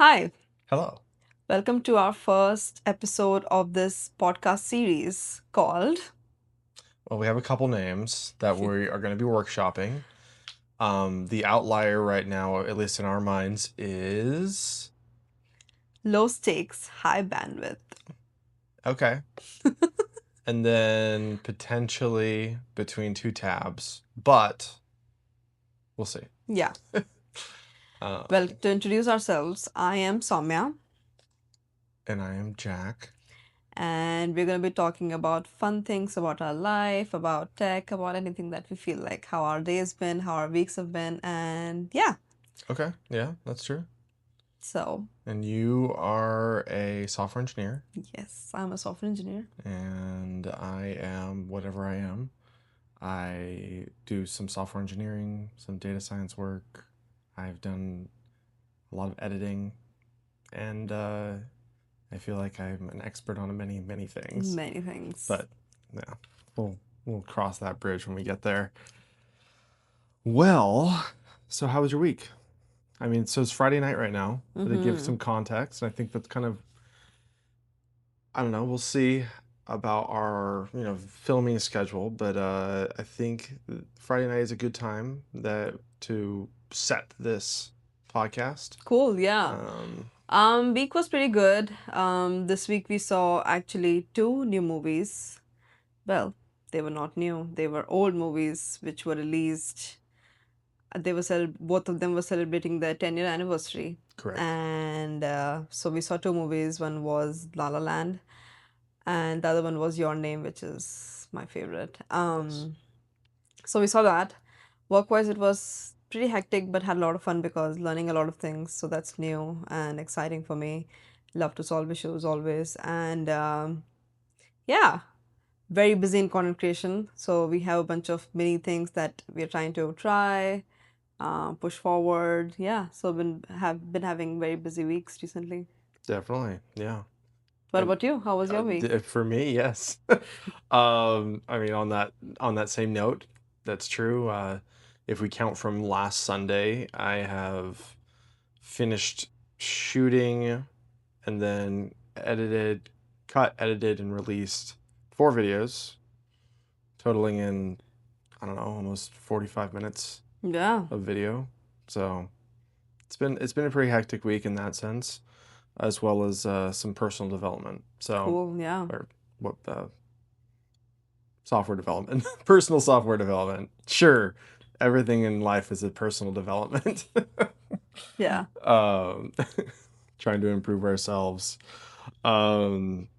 Hi, Hello. welcome to our first episode of this podcast series called Well, we have a couple names that we are going to be workshopping. The outlier right now, at least in our minds, is Low Stakes, High Bandwidth. okay. And then potentially between two tabs, but we'll see. Yeah, Uh, well, to introduce ourselves, I am Saumya, and I am Jack. and we're going to be talking about fun things about our life, about tech, about anything that we feel like, how our day's been, how our weeks have been, and yeah, Okay, yeah, that's true. so And you are a software engineer, yes, I'm a software engineer. and I am whatever I am. I do some software engineering, some data science work. I've done a lot of editing, and I feel like I'm an expert on many things. Many things. But yeah, we'll cross that bridge when we get there. Well, so how was your week? I mean, so it's Friday night right now, but to give Mm-hmm. some context, and I think that's kind of, I don't know, we'll see about our, filming schedule, but I think Friday night is a good time that to set this podcast. Cool, yeah. Um, Week was pretty good. This week we saw actually two new movies. Well, they were not new. They were old movies which were released. Both of them were celebrating their 10-year anniversary. Correct. And so we saw two movies. One was La La Land, and the other one was Your Name, which is my favorite. Yes. So we saw that. Work-wise, it was pretty hectic, but had a lot of fun because learning a lot of things. So that's new and exciting for me. Love to solve issues always. And yeah, very busy in content creation. So we have a bunch of mini things that we're trying to try, push forward. Yeah, so been having very busy weeks recently. Definitely. Yeah. What And about you? How was your week? for me, yes. I mean, on that same note, that's true. If we count from last Sunday, I have finished shooting and then edited, and released 4 videos, totaling in, I don't know, almost 45 minutes Yeah, of video. So it's been a pretty hectic week in that sense, as well as some personal development. So, cool. Yeah. or what software development, personal software development. Sure, everything in life is a personal development. Yeah. um, Trying to improve ourselves. Um,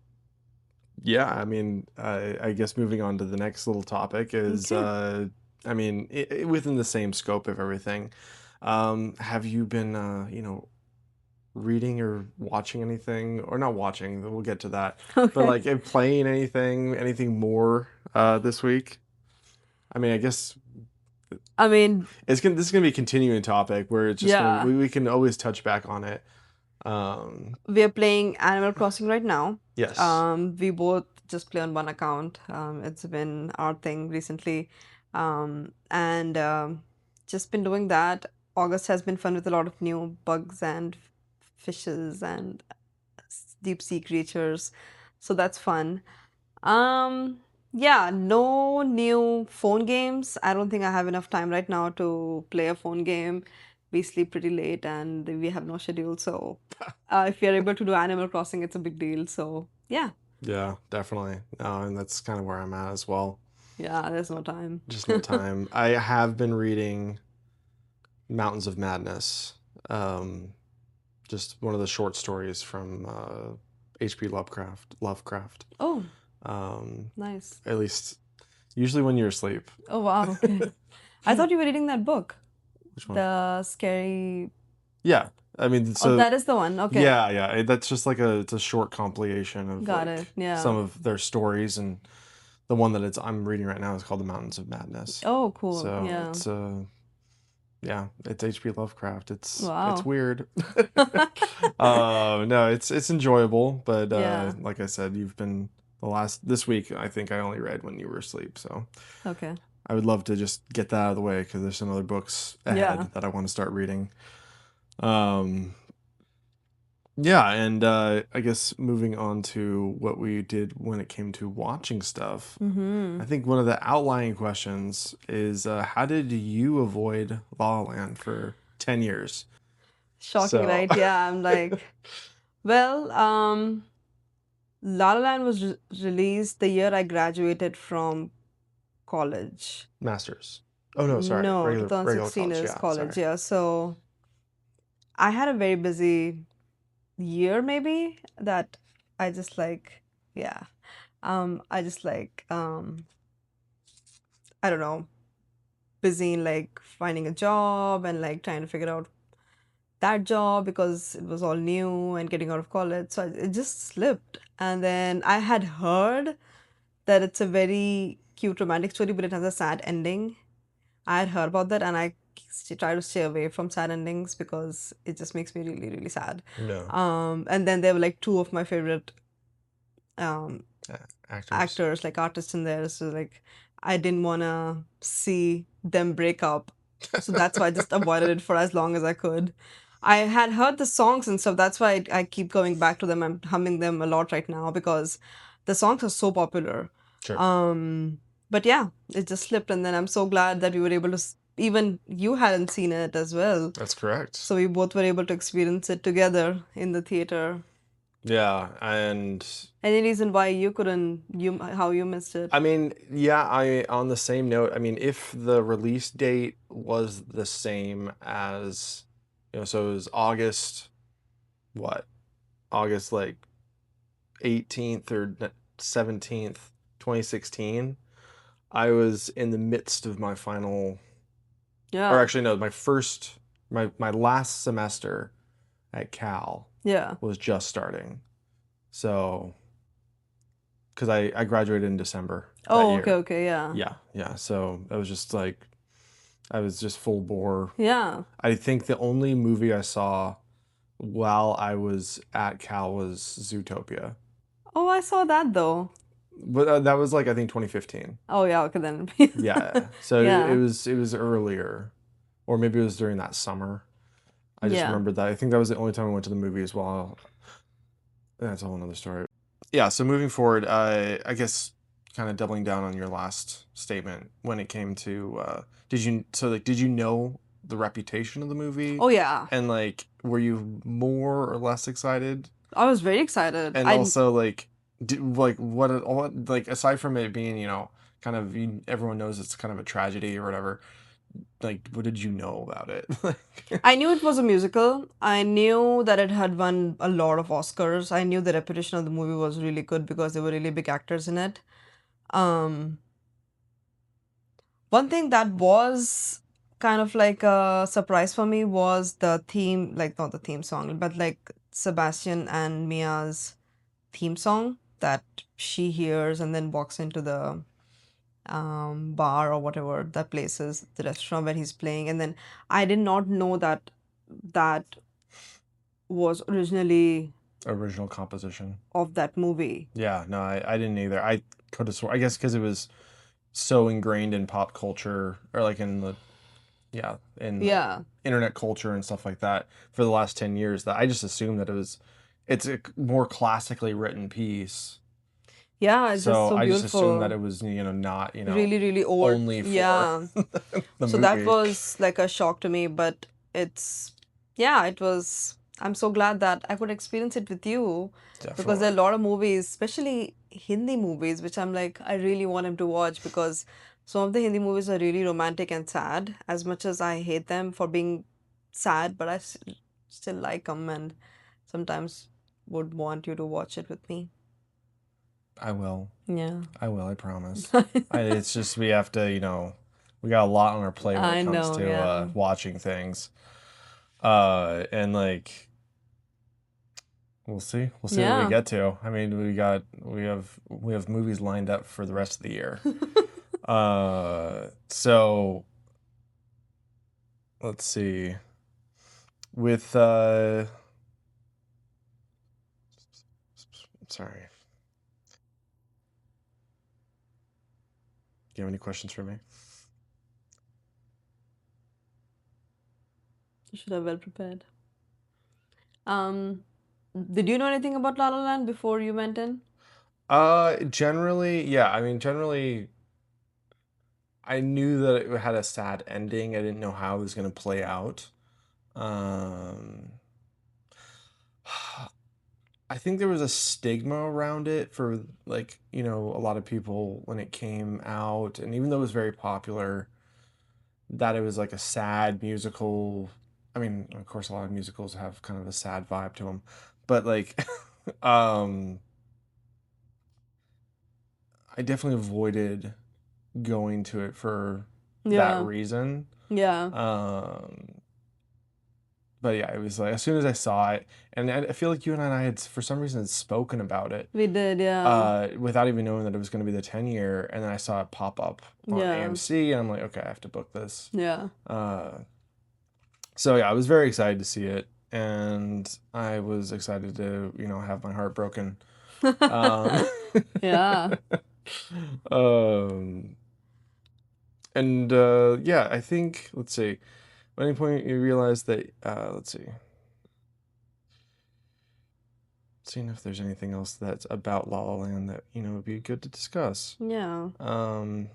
yeah, I mean, I guess moving on to the next little topic is, Okay. I mean, within the same scope of everything. Have you been, reading or watching anything, or not watching? We'll get to that. But Okay. like, playing anything more this week? I mean, I guess I mean, this is gonna be a continuing topic where it's just gonna be, yeah, we can always touch back on it. we are playing Animal Crossing right now. Yes, We both just play on one account. It's been our thing recently. And just been doing that. August has been fun with a lot of new bugs and fishes and deep sea creatures. So that's fun. Um, yeah, no new phone games. I don't think I have enough time right now to play a phone game. We sleep pretty late and we have no schedule. So if you're able to do Animal Crossing, it's a big deal. So yeah, yeah, definitely. And that's kind of where I'm at as well. yeah, there's no time. Just no time. I have been reading Mountains of Madness. Um, just one of the short stories from H.P. Lovecraft. Oh, Um, nice. at least usually when you're asleep. Oh, wow. Okay. I thought you were reading that book, Which one? the scary. Yeah, I mean, Oh, so that is the one. Okay. yeah, that's just like it's a short compilation of Got it. like Yeah. some of their stories, and the one that I'm reading right now is called The Mountains of Madness. Oh, cool. So Yeah. it's yeah, it's H.P. Lovecraft. It's Wow. weird. No, it's enjoyable, but Yeah. like I said, you've been this week. I think I only read when you were asleep, so Okay. I would love to just get that out of the way because there's some other books Yeah. ahead that I want to start reading. Um, Yeah, and I guess moving on to what we did when it came to watching stuff, Mm-hmm. I think one of the outlying questions is how did you avoid La La Land for 10 years? Shocking, So, right? Yeah, I'm like, well, La La Land was released the year I graduated from college. masters. Oh no, sorry, No, regular 2016 college. is Yeah, college, sorry. yeah. So I had a very busy year, maybe, that I just like, yeah. I just like, I don't know, busy in like finding a job and like trying to figure out that job because it was all new and getting out of college. So it just slipped. And then I had heard that it's a very cute romantic story, but it has a sad ending. I had heard about that, and I try to stay away from sad endings because it just makes me really, really sad. No. And then there were like two of my favorite um, Actors. actors, like artists in there. So like I didn't wanna see them break up. So that's why I just avoided it for as long as I could. I had heard the songs and stuff. That's why I keep going back to them. I'm humming them a lot right now because the songs are so popular. Sure. Um, but yeah, it just slipped, and then I'm so glad that we were able to. Even you hadn't seen it as well, That's correct. so we both were able to experience it together in the theater. Yeah, and Any reason why you couldn't? You how you missed it? I mean, yeah, I on the same note, I mean, if the release date was the same as, so it was August, what? August like 18th or 17th, 2016, I was in the midst of my final, or Yeah, actually no, my last semester at Cal yeah. was just starting. So, because I graduated in December that Oh, okay, year. okay, yeah. Yeah, yeah. So I was just like, I was just full bore. Yeah. I think the only movie I saw while I was at Cal was Zootopia. Oh, I saw that though. But that was like I think 2015. Oh, yeah, okay then. Yeah. So Yeah, it was earlier, or maybe it was during that summer. I just yeah. remembered that. I think that was the only time I went to the movie as well. That's a whole another story. Yeah. So moving forward, I guess kind of doubling down on your last statement when it came to did you know the reputation of the movie, Oh, yeah. and like were you more or less excited? I was very excited. And also like like what like aside from it being kind of everyone knows it's kind of a tragedy or whatever, like what did you know about it? Like, I knew it was a musical. I knew that it had won a lot of Oscars. I knew the reputation of the movie was really good because there were really big actors in it. Um, One thing that was kind of like a surprise for me was the theme, like not the theme song, but like Sebastian and Mia's theme song that she hears and then walks into the bar or whatever that place is, the restaurant where he's playing. And then I did not know that that was originally original composition. of that movie. Yeah, no, I didn't either. I could have sworn, I guess because it was so ingrained in pop culture or like in the in like Yeah. internet culture and stuff like that for the last 10 years that I just assumed that it's a more classically written piece. Yeah, it's just So so I just assumed that beautiful. it was, not, Really, really old. only for Yeah. the So that movie. was like a shock to me, but it's, yeah, it was. I'm so glad that I could experience it with you because there are Definitely. a lot of movies, especially Hindi movies, which I'm like, I really want him to watch because some of the Hindi movies are really romantic and sad. As much as I hate them for being sad, but I still like them and sometimes would want you to watch it with me. I will. Yeah. I will, I promise. It's just we have to, we got a lot on our plate when it I comes know, to yeah. watching things. And like we'll see. We'll see what we Yeah. get to. I mean, we have movies lined up for the rest of the year. So let's see. With sorry. Do you have any questions for me? You should have well prepared. Um, Did you know anything about La La Land before you went in? Generally, yeah. I mean, generally, I knew that it had a sad ending. I didn't know how it was going to play out. Um, I think there was a stigma around it for like, a lot of people when it came out, and even though it was very popular, that it was like a sad musical. I mean, of course, a lot of musicals have kind of a sad vibe to them, but like, um, I definitely avoided going to it for that Yeah, reason. yeah, Um, but yeah, it was like as soon as I saw it, and I feel like you and I had for some reason had spoken about it, we did. Yeah, without even knowing that it was going to be the 10 year, and then I saw it pop up on yeah, AMC, and I'm like, okay, I have to book this. yeah. Uh, so yeah, I was very excited to see it, and I was excited to have my heart broken. Um, Yeah. um, and yeah, I think let's see. At any point you realize that let's see. Seeing if there's anything else that's about La La Land that would be good to discuss. Yeah. Um,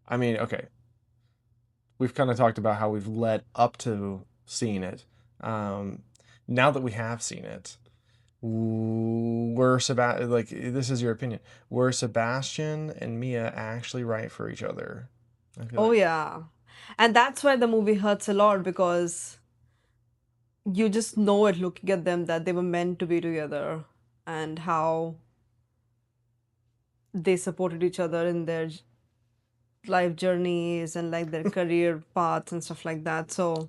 I mean, okay, we've kind of talked about how we've led up to seeing it. Um, now that we have seen it, were Sebastian like this is your opinion? Were Sebastian and Mia actually right for each other? I feel Oh, like. yeah. And that's why the movie hurts a lot because you just know it looking at them that they were meant to be together and how they supported each other in their life journeys and like their career paths and stuff like that. So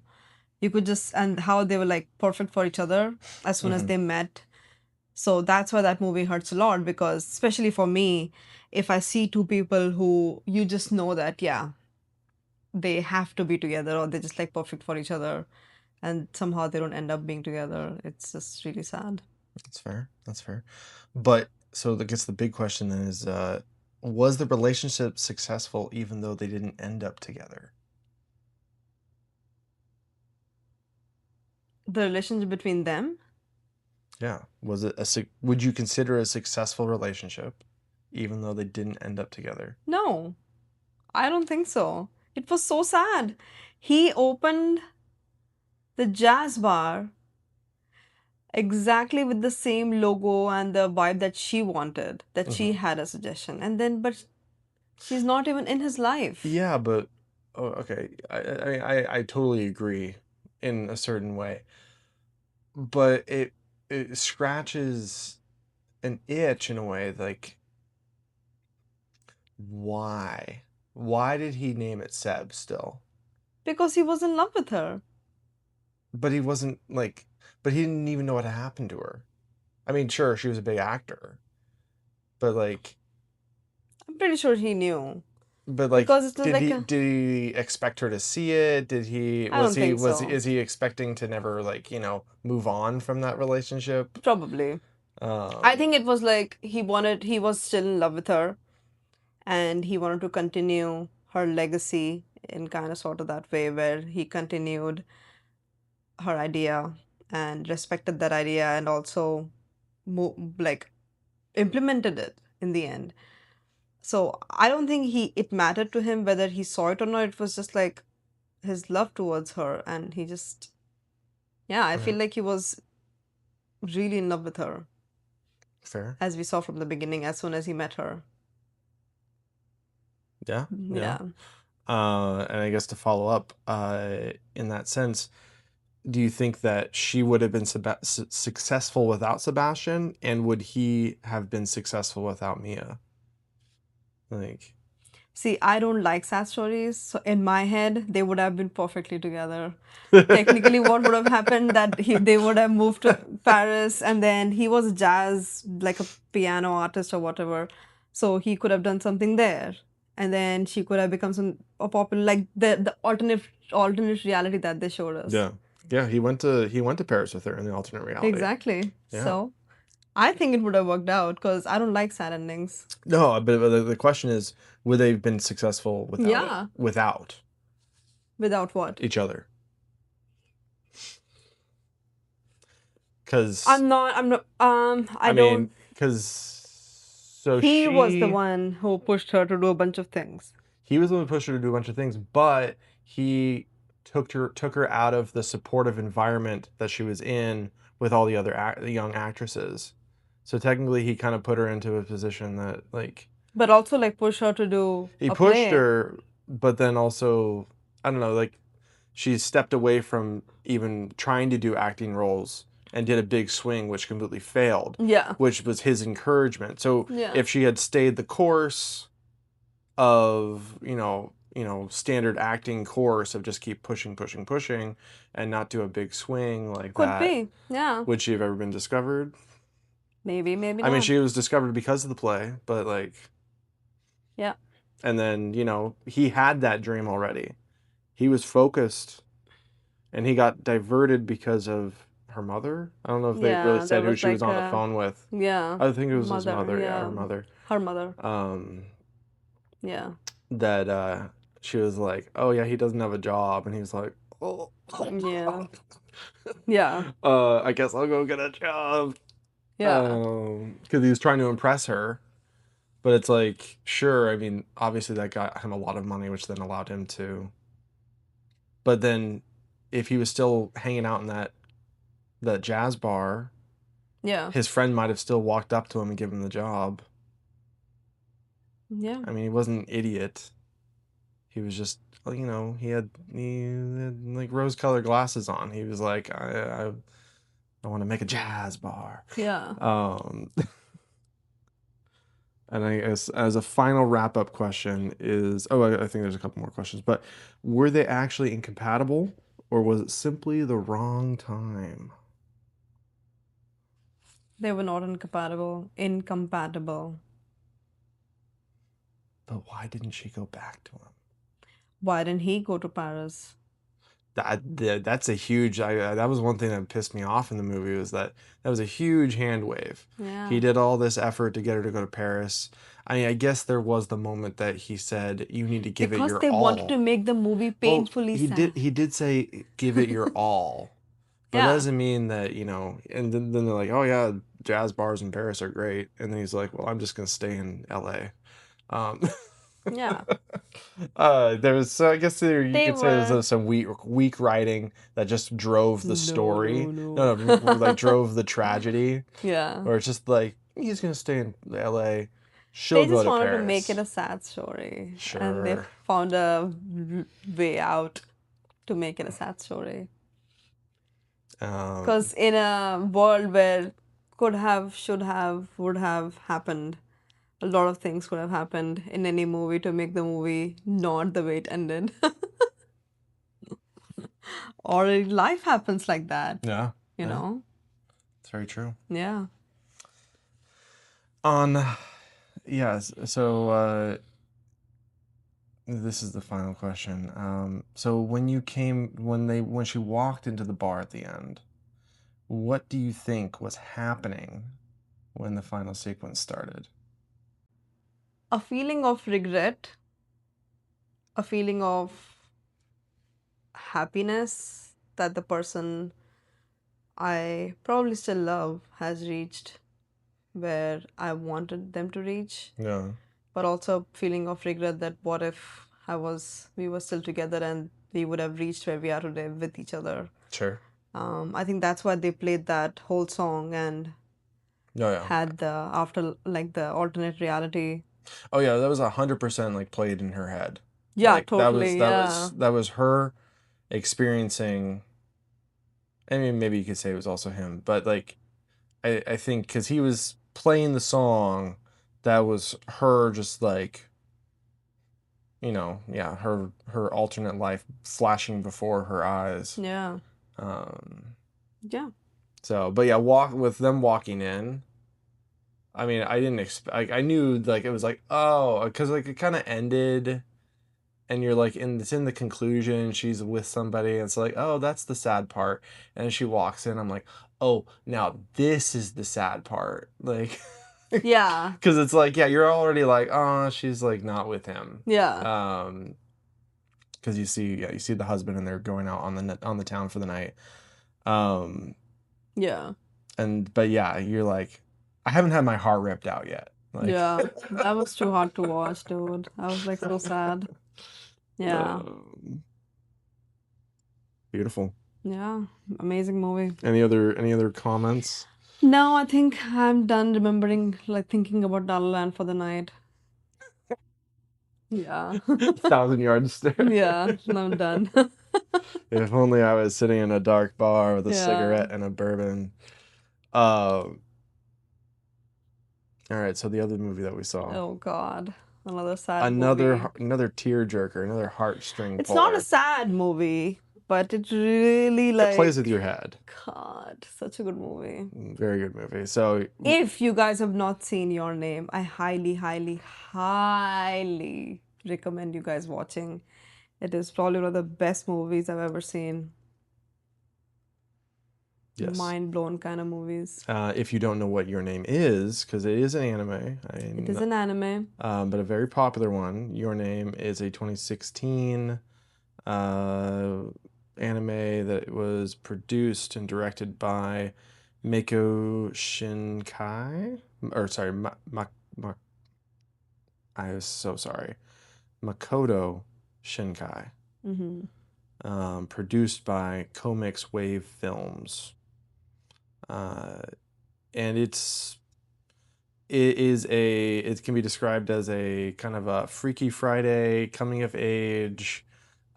you could just, and how they were like perfect for each other as soon as Hmm. they met. So that's why that movie hurts a lot because, especially for me, if I see two people who you just know that, yeah, they have to be together or they're just like perfect for each other and somehow they don't end up being together, it's just really sad. That's fair. That's fair. But so I guess the big question then is, was the relationship successful even though they didn't end up together? The relationship between them? Yeah. Would you consider a successful relationship even though they didn't end up together? No, I don't think so. It was so sad. He opened the jazz bar exactly with the same logo and the vibe that she wanted, that she Hmm. had a suggestion. And then, but she's not even in his life. Yeah, but oh, okay. I totally agree in a certain way, but it scratches an itch in a way like why? Why did he name it Seb still? Because he was in love with her. But he wasn't like, but he didn't even know what happened to her. I mean, sure, she was a big actor, but like, I'm pretty sure he knew. but like, Because it was did like he a, did he expect her to see it? Did he I don't think so. is he expecting to never like move on from that relationship? Probably. I Um, think it was like he was still in love with her and he wanted to continue her legacy in kind of sort of that way where he continued her idea and respected that idea and also like implemented it in the end. So I don't think it mattered to him whether he saw it or not. It was just like his love towards her and he just, yeah, I yeah, feel like he was really in love with her fair. as we saw from the beginning as soon as he met her. Yeah, yeah. Yeah. And I guess to follow up, in that sense, do you think that she would have been successful without Sebastian, and would he have been successful without Mia? Like, See, I don't like sad stories, so in my head, they would have been perfectly together. Technically, what would have happened that they would have moved to Paris, and then he was jazz, like a piano artist or whatever, so he could have done something there, and then she could have become some a popular like the alternate reality that they showed us. yeah, yeah. He went to Paris with her in the alternate reality. Exactly. Yeah. So I think it would have worked out because I don't like sad endings. No, but the question is, would they have been successful without it? Yeah. Without Without what? each other? Because I I don't. mean, because so He was the she one who pushed her to do a bunch of things. he was the one who pushed her to do a bunch of things, but he took her out of the supportive environment that she was in with all the other young actresses. So technically, he kind of put her into a position that like But also like push her to do he a pushed play. her, but then also I don't know, like she stepped away from even trying to do acting roles and did a big swing, which completely failed, Yeah. which was his encouragement. So Yeah. if she had stayed the course of standard acting course of just keep pushing, pushing, pushing, and not do a big swing like Could that, be. Yeah. would she have ever been discovered? Maybe, maybe I mean, not. she was discovered because of the play, but like, Yeah. and then he had that dream already. He was focused, and he got diverted because of her mother. I don't know if they really Yeah, there said who was she was like on the a, phone with. yeah, I think it was his mother, mother. Yeah, her yeah, mother. her mother. Um, Yeah. that she was like, "Oh yeah, he doesn't have a job," and he was like, "Oh, Yeah. Yeah. I guess I'll go get a job." Yeah. Because he was trying to impress her, but it's like, sure, I mean, obviously that got him a lot of money, which then allowed him to. But then, if he was still hanging out in that jazz bar, Yeah. his friend might have still walked up to him and given him the job. Yeah. I mean, he wasn't an idiot. He was just, he had like rose-colored glasses on. He was like, I want to make a jazz bar. Yeah. Um, and I guess as a final wrap-up question is, I think there's a couple more questions, but were they actually incompatible, or was it simply the wrong time? They were not incompatible. Incompatible. But why didn't she go back to him? Why didn't he go to Paris? That's a huge. That was one thing that pissed me off in the movie, was that was a huge hand wave. He Yeah. did all this effort to get her to go to Paris. I guess there was the moment that he said, "You need to give it Because your they wanted to all." make the movie Well, painfully he sad. did. He did say, "Give it your all," but that Yeah. doesn't mean that. And then they're like, "Oh yeah, jazz bars in Paris are great," and then he's like, "Well, I'm just gonna stay in L.A." Um, Yeah. there was, so I guess you They could say there's were. some weak writing that just drove the No, no, story. no. No, no, like drove the tragedy, Yeah. or it's just like he's gonna stay in L.A. She'll They go just to wanted to make it Paris. a sad story, and they Sure. found a way out to make it a sad story. Um, Because in a world where could have, should have, would have happened, a lot of things could have happened in any movie to make the movie not the way it ended. Or life happens like that, yeah, you yeah, know? it's very true. Yeah. On, yes. So this is the final question. So when she walked into the bar at the end, what do you think was happening when the final sequence started? A feeling of regret, a feeling of happiness that the person I probably still love has reached where I wanted them to reach, Yeah, but also a feeling of regret that what if we were still together and we would have reached where we are today with each other. sure. I think that's why they played that whole song and Oh yeah. had the after like the alternate reality. Oh yeah, that was 100% like played in her head. Yeah, Like that was totally. that was Yeah. that was her experiencing. I mean, maybe you could say it was also him, but like I think because he was playing the song, that was her just like, yeah, her alternate life flashing before her eyes. Yeah. Um, Yeah. so, but yeah, walk with them walking in. I mean, I didn't expect. I knew like it was like, oh, because like it kind of ended, and you're like it's in the conclusion. She's with somebody, and it's like, oh, that's the sad part. And she walks in. I'm like, oh, now this is the sad part. Like, Yeah. because it's like, yeah, you're already like, oh, she's like not with him. Yeah. Because you see the husband, and they're going out on the town for the night. Um, Yeah. but yeah, you're like, I haven't had my heart ripped out yet. Like, Yeah, that was too hard to watch, dude. I was like so sad. Yeah, um, beautiful. yeah, amazing movie. Any other comments? Now I think I'm done remembering, like thinking about La La Land for the night. Yeah, 1,000 yard stare. yeah, I'm done. If only I was sitting in a dark bar with a Yeah. cigarette and a bourbon. Um, all right, so the other movie that we saw, Oh God, another sad movie. another tear-jerker, another heartstring It's not a puller. sad movie, but it really It plays with like, your head. God, such a good movie. Very good movie. So, If you guys have not seen Your Name, I highly, highly, highly recommend you guys watching. It is probably one of the best movies I've ever seen. yes. Mind blown kind of movies. If you don't know what Your Name is, because it is an anime, It is an anime. but a very popular one. Your Name is a 2016 uh, anime that was produced and directed by Mako Shinkai, or sorry, I was so sorry, Makoto Shinkai, Mm-hmm. produced by Comics Wave Films, uh, and it can be described as a kind of a Freaky Friday coming of age.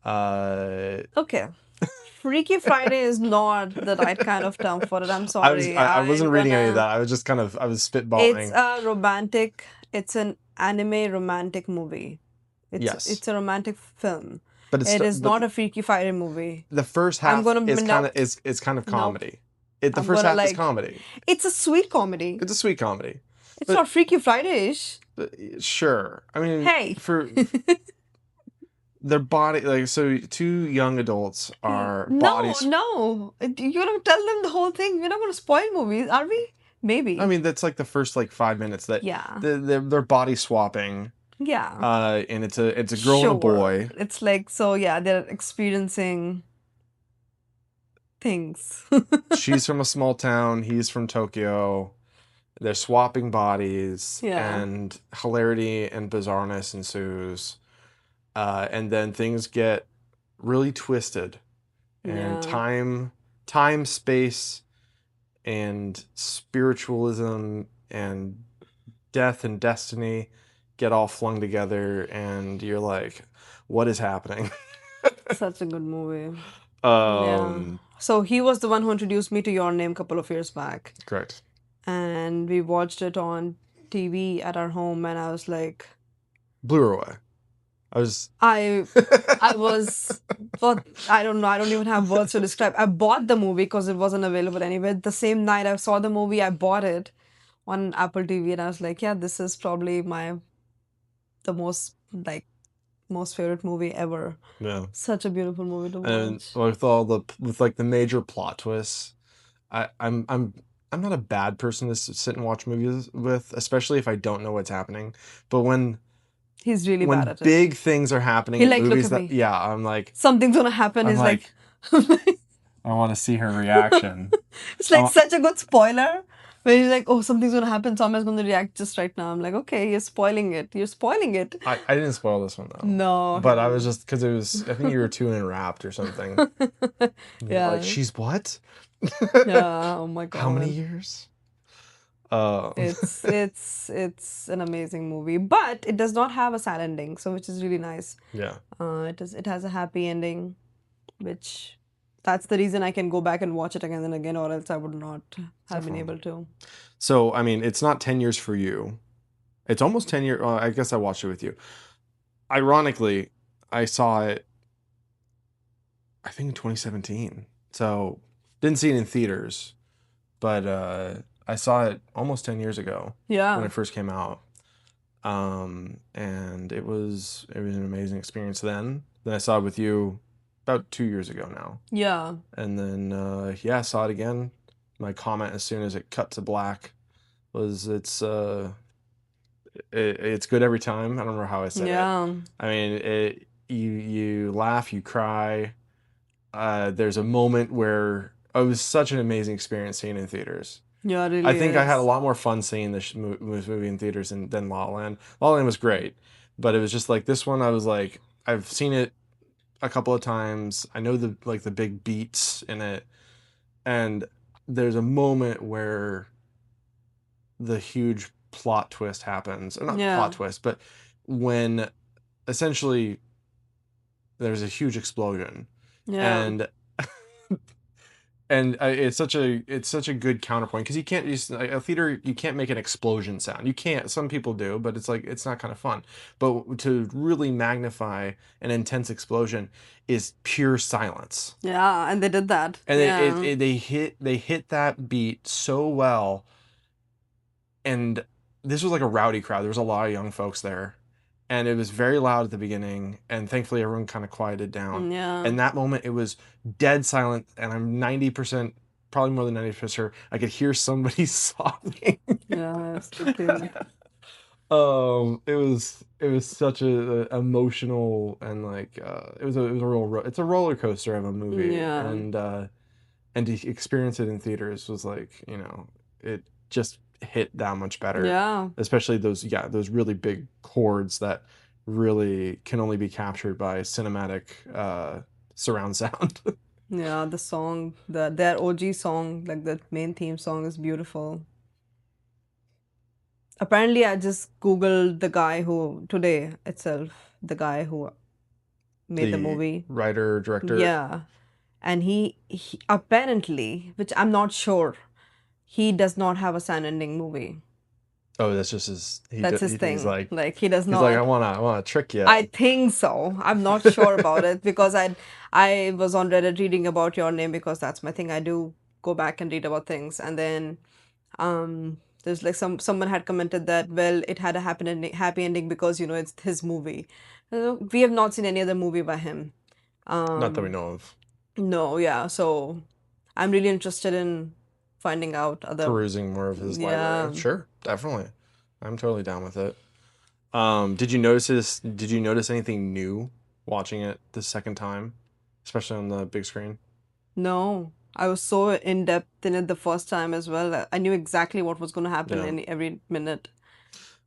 Okay. Freaky Friday is not the right kind of term for it. I'm I was sorry. I I'm wasn't reading any of gonna. that. I was just kind of I was It's spitballing. a romantic. It's an anime romantic movie. Yes, It's a romantic film. but It is but not a Freaky Friday movie. the first I'm half gonna no, is kind of nope. comedy. The I'm first gonna half is like. comedy. It's a sweet comedy. It's a sweet comedy, It's but, not Freaky Friday-ish. sure. I mean, Hey. for their body, like, so two young adults are No, bodies. no. You're gonna tell them the whole thing. We're not gonna spoil movies, are we? I Maybe. mean, that's like the first like 5 minutes that Yeah. they're body swapping. Yeah. And it's a girl and a Sure. boy. It's like, so yeah, they're experiencing things. She's from a small town. He's from Tokyo. They're swapping bodies, Yeah. and hilarity and bizarreness ensues. And then things get really twisted, and Yeah. time, space, and spiritualism and death and destiny get all flung together, and you're like, what is happening? Such a good movie. Yeah. um, So he was the one who introduced me to Your Name a couple of years back. correct. And we watched it on TV at our home, and I was like, Blew her away. I was. I was, well, I don't know. I don't even have words to describe. I bought the movie because it wasn't available anywhere. The same night I saw the movie, I bought it on Apple TV, and I was like, yeah, this is probably the most favorite movie ever. Yeah. Such a beautiful movie to And watch. with like the major plot twists, I'm not a bad person to sit and watch movies with, especially if I don't know what's happening. But He's really bad when at it. big things are happening He in like, look movies at that, me. yeah, I'm like, Something's gonna happen. I'm He's like, like, I want to see her reaction. it's like Oh, such a good spoiler. Where he's like, oh, something's gonna happen. Someone's gonna react just right now. I'm like, okay, you're spoiling it. You're spoiling it. I didn't spoil this one though. No, But I was just because it was, I think you were too enwrapped or something. You're like, yeah, she's what? yeah. Oh my How many God. years? It's an amazing movie, but it does not have a sad ending, so which is really nice. Yeah. It has a happy ending, which that's the reason I can go back and watch it again and again, or else I would not have been Definitely. able to. So, I mean, it's not 10 years for you. It's almost 10 years. Well, I guess I watched it with you. Ironically, I saw it, I think in 2017. So, didn't see it in theaters, but I saw it almost 10 years ago when Yeah, it first came out. And it was an amazing experience then. Then I saw it with you about 2 years ago now. yeah, And then yeah, I saw it again. My comment as soon as it cut to black was it's good every time. I don't remember how I said it. yeah. I mean, you laugh, you cry. There's a moment where it was such an amazing experience seeing it in theaters. Yeah, it I really think I had a is. lot more fun seeing this movie in theaters than La La Land. La La Land was great, but it was just like this one. I was like, I've seen it a couple of times. I know the big beats in it, and there's a moment where the huge plot twist happens. Or not plot Yeah, twist, but when essentially there's a huge explosion, yeah, and it's such a good counterpoint because you can't use like, a theater, you can't make an explosion sound. You can't. Some people do, but it's like it's not kind of fun. But to really magnify an intense explosion is pure silence, yeah. And they did that. and Yeah, they hit that beat so well. And this was like a rowdy crowd. There was a lot of young folks there, and it was very loud at the beginning. And thankfully, everyone kind of quieted down. yeah, And that moment, it was dead silent. And I'm 90%, probably more than 90% sure, I could hear somebody sobbing. yeah. It's so cute. It was such a emotional and like it was a it's a roller coaster of a movie, Yeah, and to experience it in theaters was like, it just hit that much better, yeah, especially those really big chords that really can only be captured by cinematic surround sound. yeah. The song, their OG song, like the main theme song, is beautiful. Apparently, I just googled the guy who today itself, the guy who made the The movie. writer director. Yeah, and he apparently, which I'm not sure, he does not have a sad ending movie. Oh, that's just his That's his he's thing. like Like he does I not. want to trick you. I think so. I'm not sure about it because I was on Reddit reading about Your Name because that's my thing. I do go back and read about things, and then there's like someone had commented that, well, it had a happy ending because it's his movie. We have not seen any other movie by him. Not that we Um, know of. no, yeah. So I'm really interested in finding out other. Perusing more of his library. Yeah. Sure, definitely. I'm totally down with it. Did you notice anything new watching it the second time, especially on the big screen? No, I was so in depth in it the first time as well. I knew exactly what was going to happen Yeah. in every minute.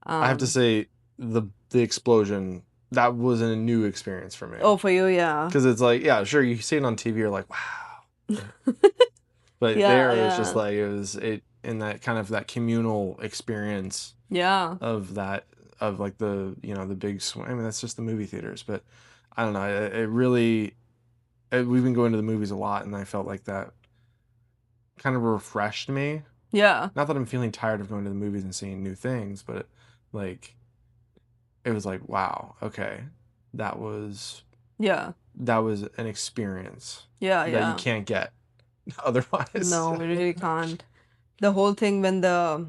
I have to Um, say the explosion, that was a new experience for me. oh, for you, yeah. Because it's like, yeah, sure, you see it on TV, you're like, wow. But Yeah, there it was just yeah, like it in that kind of that communal experience yeah, of that, of like the big swing. I mean, that's just the movie theaters, but I don't know. It really, we've been going to the movies a lot, and I felt like that kind of refreshed me. yeah, Not that I'm feeling tired of going to the movies and seeing new things, but like it was like, wow, okay, that was yeah, that was an experience yeah, that you yeah. can't get otherwise. No, we really can't. The whole thing when the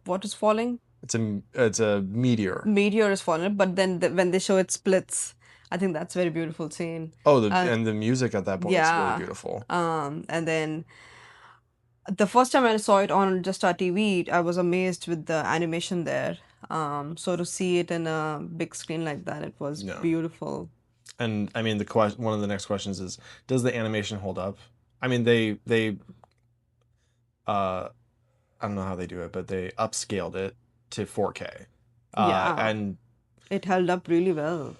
what is falling? It's a meteor. Meteor is falling, but then when they show it splits, I think that's a very beautiful scene. Oh, Uh, and the music at that point is really yeah. beautiful. And then the first time I saw it on just our TV, I was amazed with the animation there. So to see it in a big screen like that, it was Yeah. beautiful. And I mean, one of the next questions is, does the animation hold up? I mean, they uh I don't know how they do it, but they upscaled it to 4K. Yeah, And it held up really well.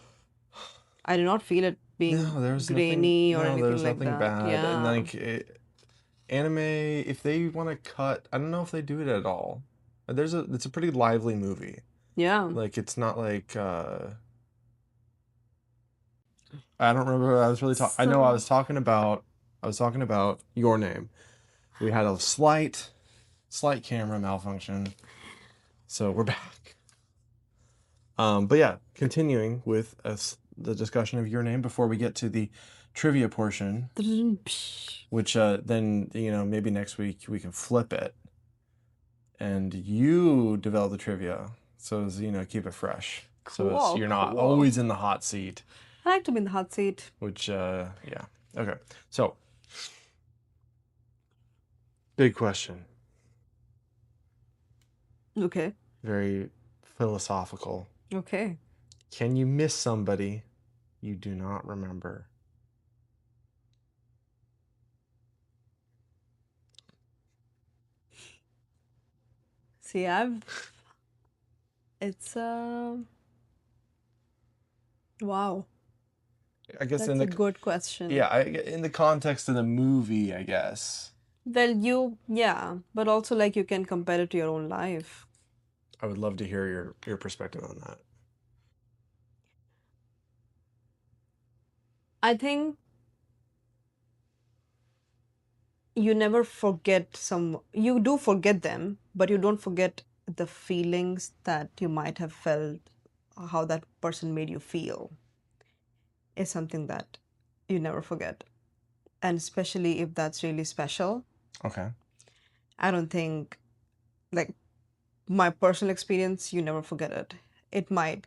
I did not feel it being no, there's nothing. grainy or No, anything there's like nothing that. bad. And Yeah, like anime, if they want to cut, I don't know if they do it at all. It's a pretty lively movie. yeah, Like it's not like I don't remember what I was really talking. I know so I was talking about Your Name. We had a slight camera malfunction, so we're back. But yeah, continuing with the discussion of Your Name before we get to the trivia portion, which then maybe next week we can flip it and you develop the trivia, so as keep it fresh, so it's cool, you're not cool. always in the hot seat. I like to be in the hot seat. Which yeah, okay. So big question, Okay, very philosophical. okay. Can you miss somebody you do not remember? See, it's wow, I guess in that's a the good question. yeah, in the context of the movie, I guess Well, yeah, but also like you can compare it to your own life. I would love to hear your perspective on that. I think you never forget you do forget them, but you don't forget the feelings that you might have felt, how that person made you feel is something that you never forget. And especially if that's really special, Okay. I don't think, like, my personal experience, you never forget it. It might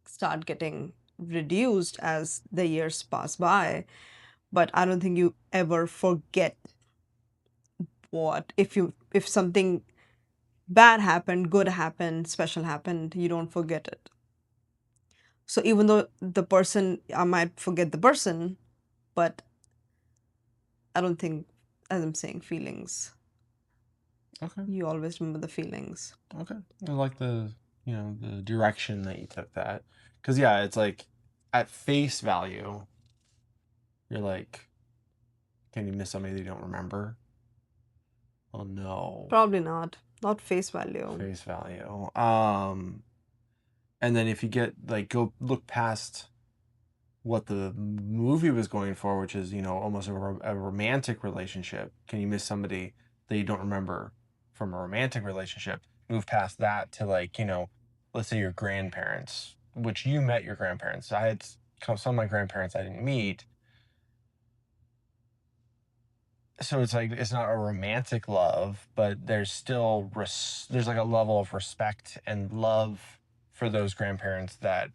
start getting reduced as the years pass by, but I don't think you ever forget what if something bad happened, good happened, special happened, you don't forget it. So even though the person, I might forget the person, but I don't think, as I'm saying, feelings. Okay. You always remember the feelings. Okay. I like the direction that you took that. Because, yeah, it's like at face value, you're like, can you miss somebody that you don't remember? Oh, no. Probably not. Not face value. Face value. And then if you get, like, go look past what the movie was going for, which is, almost a romantic relationship, can you miss somebody that you don't remember from a romantic relationship? Move past that to, like, let's say your grandparents, which you met your grandparents. I had some of my grandparents I didn't meet. So it's like it's not a romantic love, but there's still there's like a level of respect and love for those grandparents that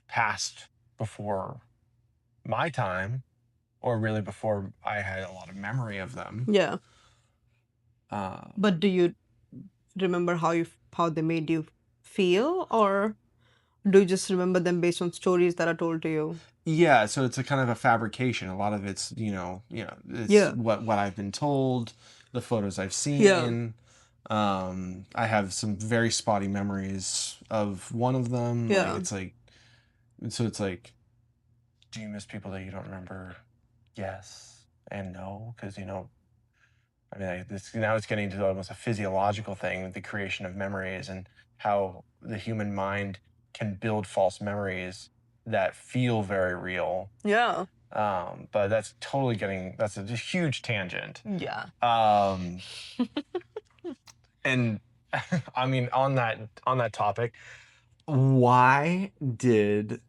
passed before my time, or really before I had a lot of memory of them. Yeah. Uh, But do you remember how they made you feel, or do you just remember them based on stories that are told to you? yeah, so it's a kind of a fabrication. A lot of it's it's Yeah. what I've been told, the photos I've Yeah. seen. I have some very spotty memories of one of them. Yeah. It's like, do you miss people that you don't remember? Yes and no, because I mean, now it's getting to almost a physiological thing, the creation of memories and how the human mind can build false memories that feel very real. Yeah. But that's a huge tangent. Yeah. Um, and I mean, on that topic, why did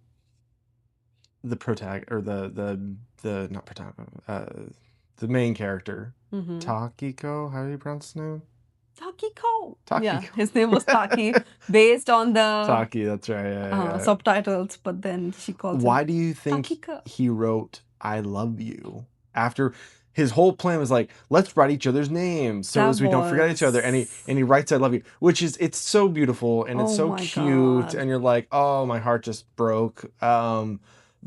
the protagonist or the not protagonist, the main character, Mm-hmm. Takiko, how do you pronounce his name? Takiko. Yeah, Takiko. his name was Taki, based on the Taki, that's right. Yeah. subtitles, but then she calls him Why do you think Takiko. he wrote "I love you" after his whole plan was like, let's write each other's names so That as we don't forget each other, and was, he writes "I love you," which is it's so beautiful and it's oh so my cute, God. and you're like, oh, my heart just broke.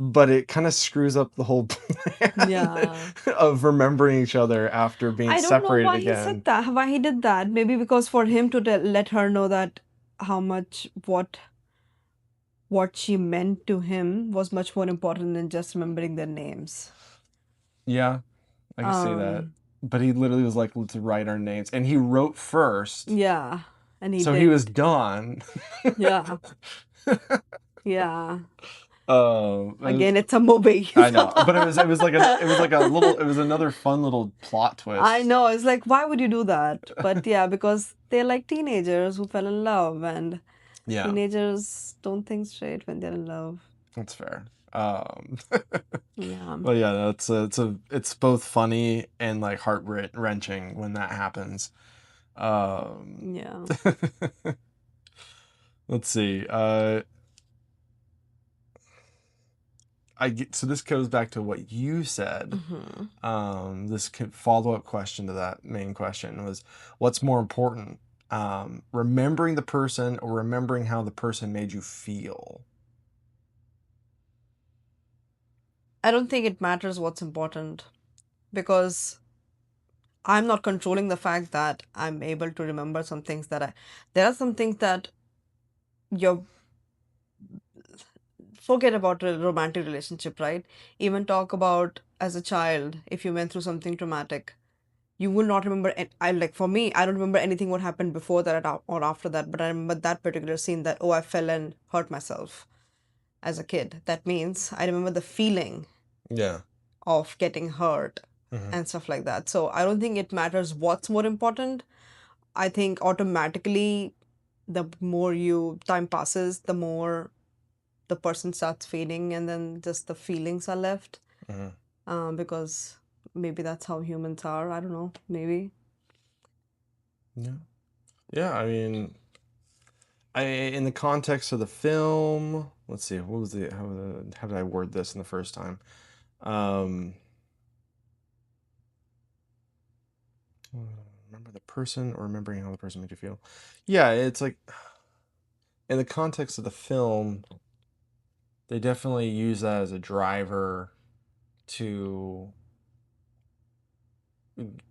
But it kind of screws up the whole plan Yeah. of remembering each other after being I don't know separated why he said again. that, why he did that. Maybe because for him to let her know that how much what she meant to him was much more important than just remembering their names. Yeah, I can see that. Um, But he literally was like, let's write our names. And he wrote first. yeah, and he So he was didn't. done. Yeah, yeah. It Again, it's a movie. I know. But it was another fun little plot I twist. know, it's like, why would you do that? But yeah, because they're like teenagers who fell in love, and Yeah, teenagers don't think straight when they're in love. that's fair. Yeah, But yeah, it's both funny and like heart wrenching when that happens. Um, yeah. let's see. So this goes back to what you said. Hmm. This follow-up question to that main question was, what's more important, remembering the person or remembering how the person made you feel? I don't think it matters what's important, because I'm not controlling the fact that I'm able to remember some things there are some things that you're, forget about a romantic relationship, right? Even talk about as a child, if you went through something traumatic, you will not remember. I like for me, I don't remember anything what happened before that or after that, but I remember that particular scene that, oh, I fell and hurt myself as a kid. That means I remember the feeling Yeah. of getting hurt Hmm. and stuff like that. So I don't think it matters what's more important. I think automatically, the more you time passes, the more the person starts fading, and then just the feelings are left. Hmm. Because maybe that's how humans are. I don't know. Maybe. Yeah. Yeah. I mean, in the context of the film, let's see, what was how did I word this in the first time? Um, remember the person or remembering how the person made you feel? Yeah, it's like in the context of the film, they definitely use that as a driver to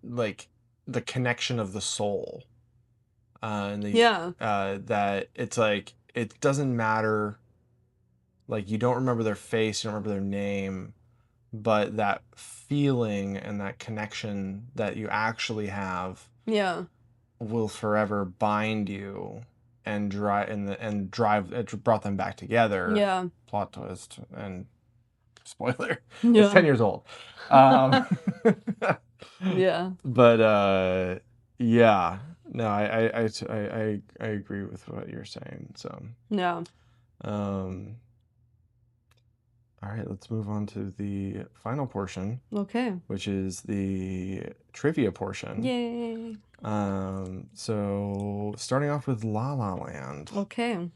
like the connection of the soul. And Yeah. that it's like it doesn't matter, like you don't remember their face, you don't remember their name, but that feeling and that connection that you actually have Yeah. will forever bind you and drive it brought them back together. Yeah. Plot twist and spoiler. It's Yeah. 10 years old. Um, Yeah. but yeah, no, I agree with what you're saying. So Yeah. um, all right, let's move on to the final portion, Okay. which is the trivia portion. Yay. So starting off with La La Land, Okay.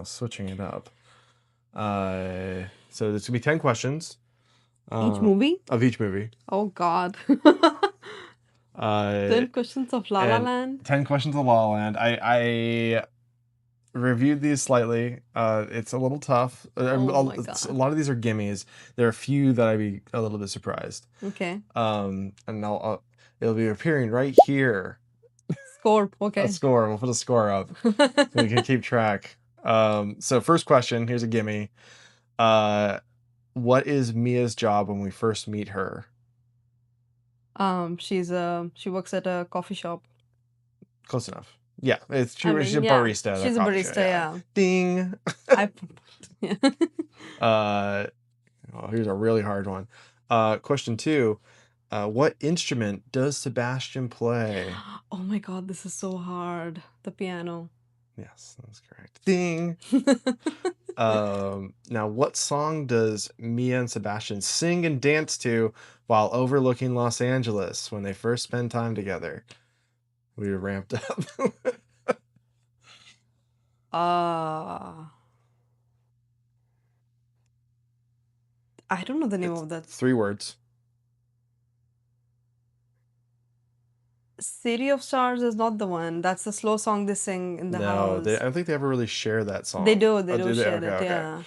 switching it up. So there's gonna be 10 questions Each movie? of each movie. Oh God. Uh, 10 questions of La La and Land. 10 questions of La La Land. I reviewed these slightly. It's a little tough. Oh my A God. lot of these are gimmies. There are a few that I'd be a little bit surprised. Okay. And it'll be appearing right here. Score. A Okay. score. We'll put a score up so we can keep track. So first question. Here's a gimme. What is Mia's job when we first meet her? She works at a coffee shop. Close enough. Yeah, she's I a mean, yeah, barista at a she's a coffee shop. barista, Yeah. yeah. Ding. I yeah. Here's a really hard one. Question 2. What instrument does Sebastian play? Oh my God, this is so hard. The piano. Yes, that's correct. Ding. Now, what song does Mia and Sebastian sing and dance to while overlooking Los Angeles when they first spend time together? We were ramped up. Uh, I don't know the name It's of that. 3 words. City of Stars is not the one. That's the slow song they sing in the No, I house. don't think they ever really share that They song. do, they Oh, do do they? share Okay, it, okay. yeah.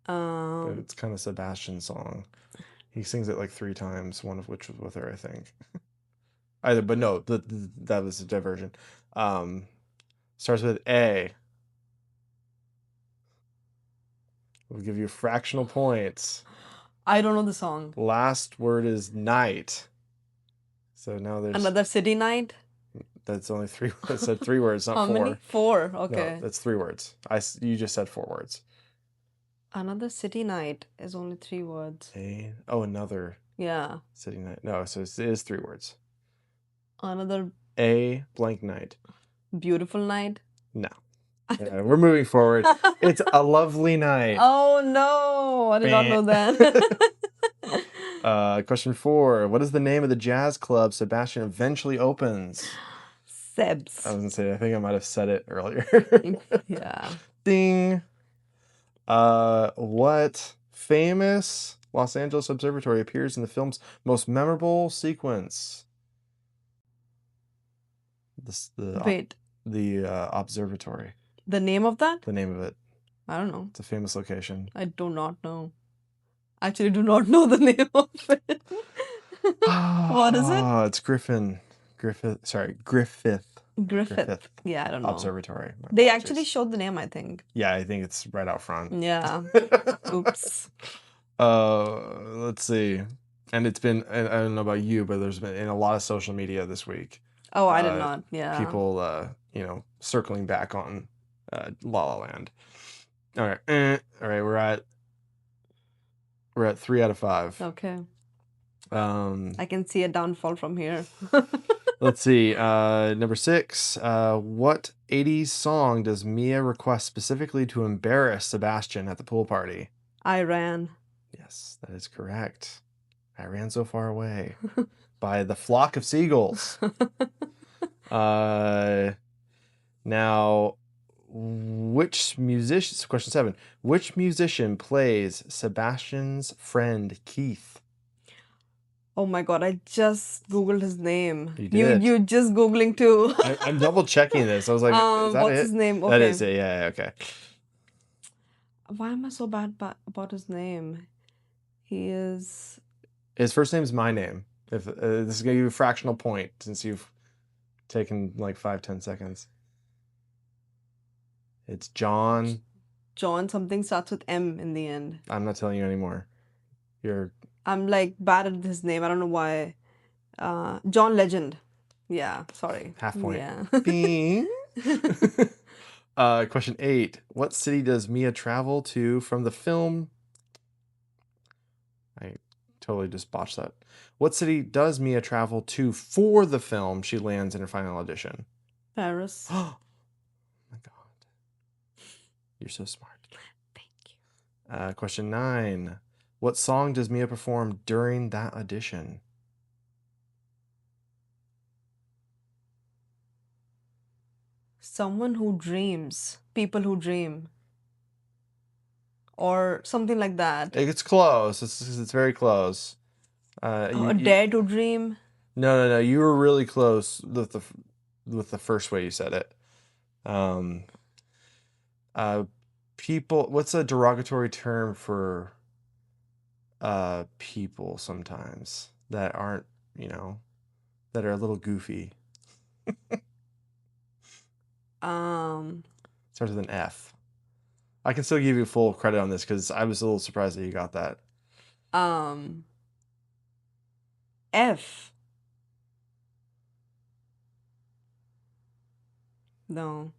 But it's kind of Sebastian's song. He sings it like 3 times, one of which was with her, I think. Either, but no, that was a diversion. Um, Starts with A. We'll give you fractional points. I don't know the song. Last word is night. So now there's Another City Night? that's only 3. I said 3 words, not How 4. many? 4. No, Okay. that's 3 words. You just said 4 words. Another City Night is only 3 words. Another Yeah. city night. No, so it is 3 words. Another A blank night. Beautiful Night? No. Yeah, we're moving forward. It's a lovely night. Oh no, I did not know that. Question 4. What is the name of the jazz club Sebastian eventually opens? Sebs. I was gonna say, I think I might have said it earlier. Yeah. Ding. What famous Los Angeles observatory appears in the film's most memorable sequence? Wait, The observatory. the name of that? The name of it. I don't know. It's a famous location. I do not know. Actually, do not know the name of it. What is it? Oh, it's Griffith. Griffith. Griffith. Yeah, I don't know. Observatory. My They apologies. actually showed the name, I think. Yeah, I think it's right out front. Yeah. Oops. Let's see. And it's been, I don't know about you, but there's been in a lot of social media this week. Oh, I did not. Yeah. People, circling back on La La Land. All right. All right. We're at 3 out of 5. Okay. Um, I can see a downfall from here. let's see. Number 6. What 80s song does Mia request specifically to embarrass Sebastian at the pool party? I ran. Yes, that is correct. I ran so far away by the flock of seagulls. Now, question 7, which musician plays Sebastian's friend Keith? Oh my god, I just Googled his name. You did. You just Googling too. I'm double checking this. I was like, is that what's it? his name? That Okay. is it. Yeah, okay. Why am I so bad about his name? His first name's my name. If this is gonna give you a fractional point since you've taken like 5-10 seconds. It's John. John something starts with M in the end. I'm not telling you anymore. I'm like bad at his name. I don't know why. John Legend. Yeah, sorry. Half point. Yeah. Bing. Question 8. What city does Mia travel to from the film? I totally just botched that. What city does Mia travel to for the film she lands in her final audition? Paris. Oh my god. You're so smart. Thank you. Question 9. What song does Mia perform during that audition? Someone who dreams. People who dream. Or something like that. It's close. It's very close. Dare to dream. No. You were really close with the first way you said it. People. What's a derogatory term for people sometimes that aren't, that are a little goofy? Starts with an F. I can still give you full credit on this because I was a little surprised that you got that. F. No.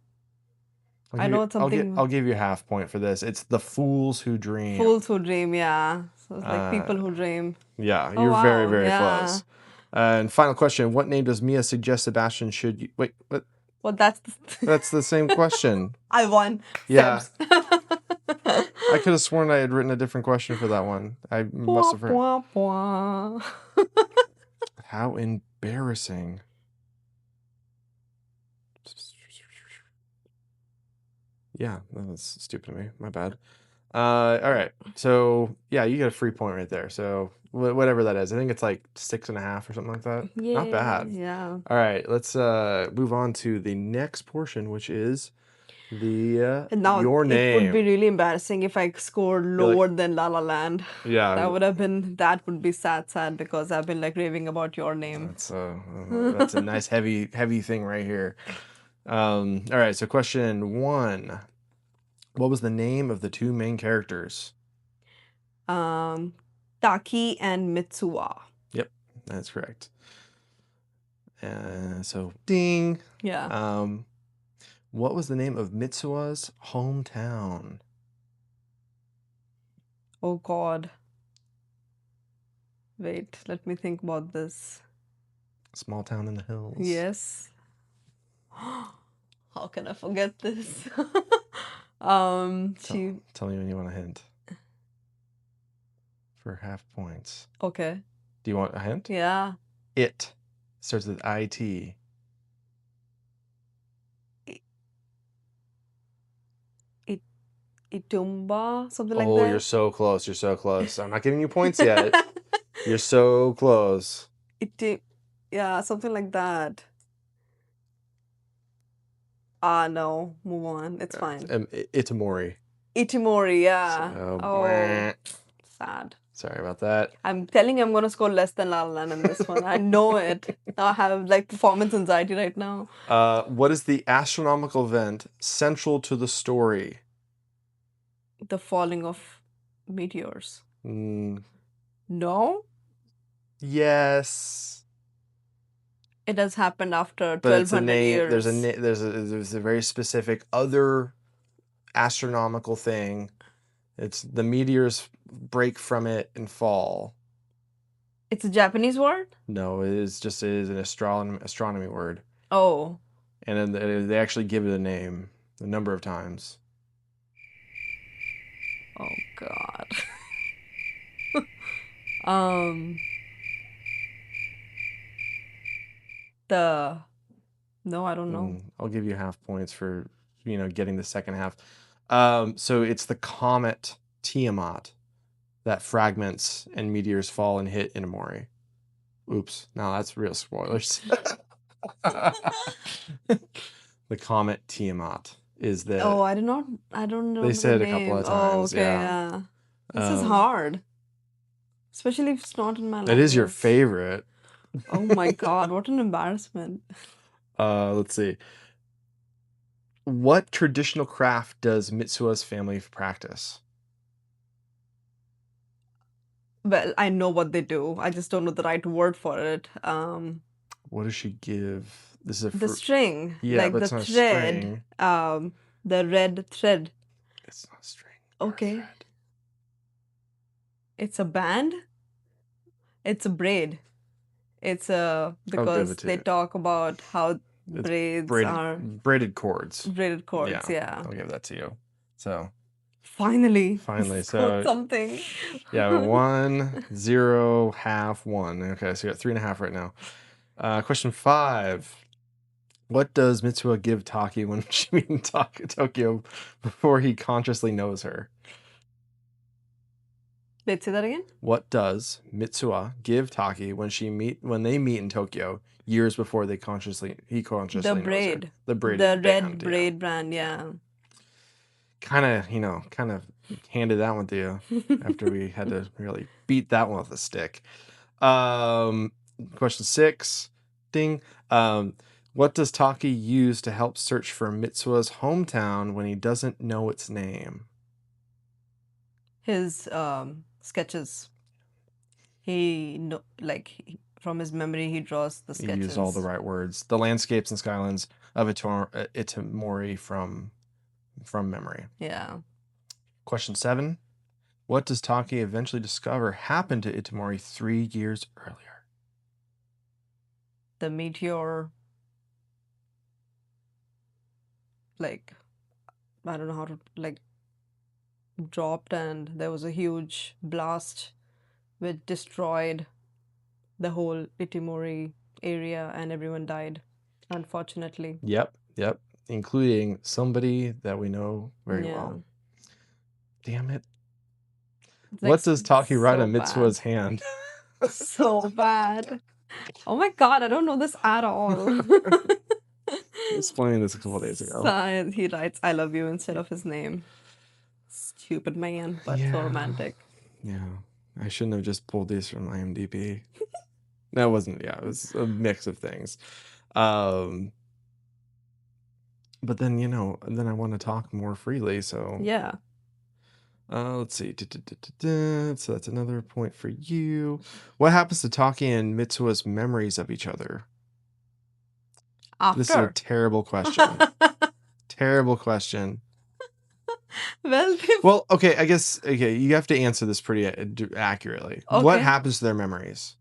I know it's something. I'll give you a half point for this. It's the fools who dream. Fools who dream, yeah. So it's like people who dream. Yeah, Oh, you're very, wow, very yeah. close. And final question: what name does Mia suggest Sebastian should wait? What? Well, that's That's the same question. I won. Yeah. Sebs. I could have sworn I had written a different question for that one. I must have heard. Bwah, bwah. How embarrassing. Yeah, that was stupid of me. My bad. All right. So yeah, you get a free point right there. So whatever that is, I think it's like 6.5 or something like that. Not bad. Yeah. All right, let's move on to the next portion, which is the And now your name. it would be really embarrassing if I scored lower than La La Land. Yeah, that would be sad because I've been like raving about your name. that's a nice heavy thing right here. All right, so question 1. What was the name of the 2 main characters? Taki and Mitsuwa. Yep, that's correct. So ding. Yeah. What was the name of Mitsuwa's hometown? Oh God. Wait, let me think about this. Small town in the hills. Yes. How can I forget this? Tell me when you want a hint. For half points. Okay. Do you want a hint? Yeah. It starts with IT. Itumba, something like that. Oh, you're so close. You're so close. I'm not giving you points yet. You're so close. Yeah, something like that. No, move on. It's fine. Itamori. Itimori, yeah. So, oh, sad. Sorry about that. I'm telling you, I'm gonna score less than La La Land in this one. I know it. I have like performance anxiety right now. What is the astronomical event central to the story? The falling of meteors. Mm, No, yes, it has happened after but it's a 1200 name. years. There's a very specific other astronomical thing. It's the meteors break from it and fall. It's a Japanese word? No, it is an astronomy word, Oh, and then they actually give it a name a number of times. oh God. Um, the no, I don't know. I'll give you half points for getting the second half. So it's the comet Tiamat that fragments and meteors fall and hit Inamori. Oops, no, that's real spoilers. The comet Tiamat is Oh, the. I did not. I don't They remember the said it a couple name. of Oh, times, okay, yeah. yeah. This is Um, hard, especially if it's not in my it is your language. favorite. Oh my God, what an embarrassment. Let's see. What traditional craft does Mitsua's family practice? Well, I know what they do. I just don't know the right word for it. What does she give? This is a The string, yeah, like but the it's not a thread, string. the red thread. It's not a string or a Okay, thread. it's a band. It's a braid. It's a I'll give because it to they you. talk about how It's braids are braided cords. braided cords. Yeah, Yeah. I'll give that to you. So Finally, finally, scored so something. yeah, 1-0, half 1. Okay, so you got 3.5 right now. Question 5. What does Mitsuha give Taki when she meets in Tokyo before he consciously knows her? Wait, say that again. What does Mitsuha give Taki when they meet in Tokyo years before he consciously The knows her? braid, The braided the band, red yeah. braid brand. Yeah. Kind of handed that one to you after we had to really beat that one with a stick. Question 6. Ding. What does Taki use to help search for Mitsua's hometown when he doesn't know its name? His sketches. From his memory, he draws the He used all the sketches. right words. The landscapes and skylines of Itomori from memory. Yeah. Question 7. What does Taki eventually discover happened to Itomori 3 years earlier? The meteor, like, I don't know how to, like, dropped and there was a huge blast which destroyed the whole Itimori area and everyone died, unfortunately. Yep, including somebody that we know very Yeah. well. Damn it. It's like What does Taki write so on Mitsua's bad. hand? So bad. Oh my God, I don't know this at all. Explained this a couple days ago. He writes "I love you" instead of his name. Stupid man, but so Yeah. romantic. Yeah. I shouldn't have just pulled these from IMDb. That wasn't, yeah, it was a mix of things. But then, then I want to talk more freely, so Yeah. let's see. So that's another point for you. What happens to Taki and Mitsua's memories of each other? This is a After. terrible question. Terrible question. Well, Well, okay, I guess you have to answer this pretty accurately. What okay. happens to their memories?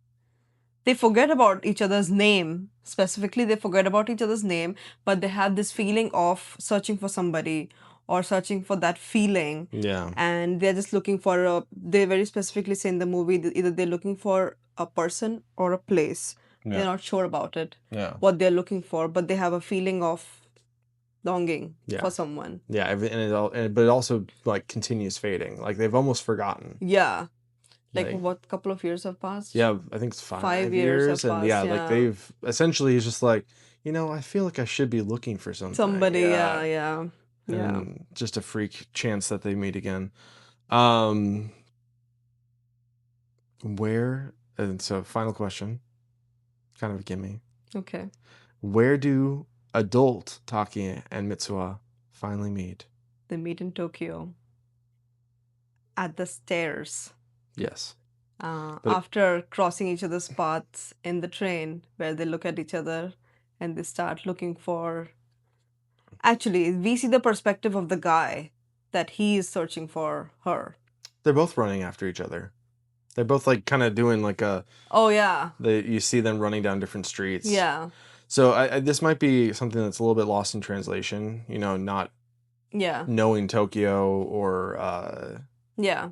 They forget about each other's name. Specifically, they forget about each other's name, but they have this feeling of searching for somebody or searching for that feeling. Yeah. And they're just looking for they very specifically say in the movie that either they're looking for a person or a place. Yeah. They're not sure about it, Yeah. what they're looking for, but they have a feeling of longing Yeah. for someone. Yeah, but it also like continues fading. Like they've almost forgotten. Yeah. Like Like, what couple of years have passed? yeah, I think it's 5 5 years have and yeah, passed, like yeah. they've essentially it's just like, I feel like I should be looking for something. Somebody, Yeah. yeah. And just a freak chance that they meet again. Um And so final question, kind of a gimme. Okay. Where do adult Taki and Mitsuha finally meet? They meet in Tokyo at the stairs. Yes. But After crossing each other's paths in the train, where they look at each other and they start looking for. Actually, we see the perspective of the guy that he is searching for her. they're both running after each other. They're both like kind of doing like a. Oh, yeah. You see them running down different streets. Yeah. So this might be something that's a little bit lost in translation. Not Yeah. knowing Tokyo or Yeah.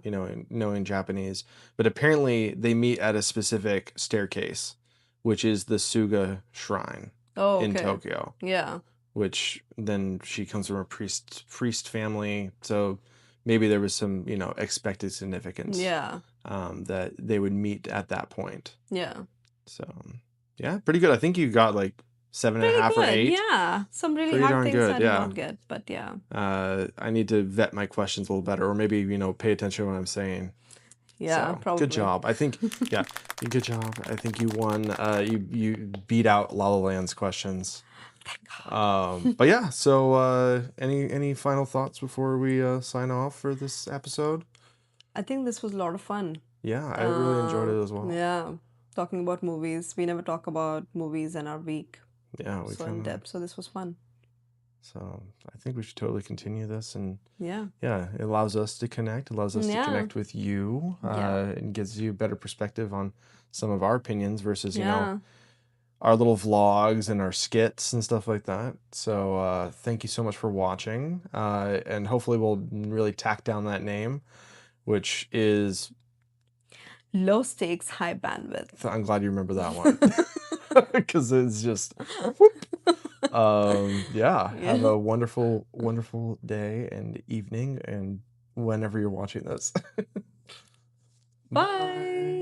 knowing Japanese. But apparently they meet at a specific staircase, which is the Suga Shrine Oh, in okay. Tokyo. Yeah. Which then she comes from a priest family, so maybe there was some expected significance. Yeah. That they would meet at that point. Yeah. So yeah, pretty good. I think you got like 7.5 or 8. Yeah. Some really Pretty hard darn things good, I did yeah. not get, but yeah. I need to vet my questions a little better, or maybe pay attention to what I'm saying. Yeah, So, probably. good job. I think yeah, good job. I think you won. You beat out La La Land's questions. Thank God. But yeah. So any final thoughts before we sign off for this episode? I think this was a lot of fun. Yeah, I really enjoyed it as well. Yeah, talking about movies. We never talk about movies in our week Yeah, we so in depth. So this was fun. So I think we should totally continue this, and Yeah. it allows us to connect. It allows us to Yeah. connect with you, and gives you a better perspective on some of our opinions versus our little vlogs and our skits and stuff like that. So thank you so much for watching, and hopefully we'll really tack down that name, which is Low stakes, high bandwidth. I'm glad you remember that one because it's just have a wonderful day and evening and whenever you're watching this. Bye.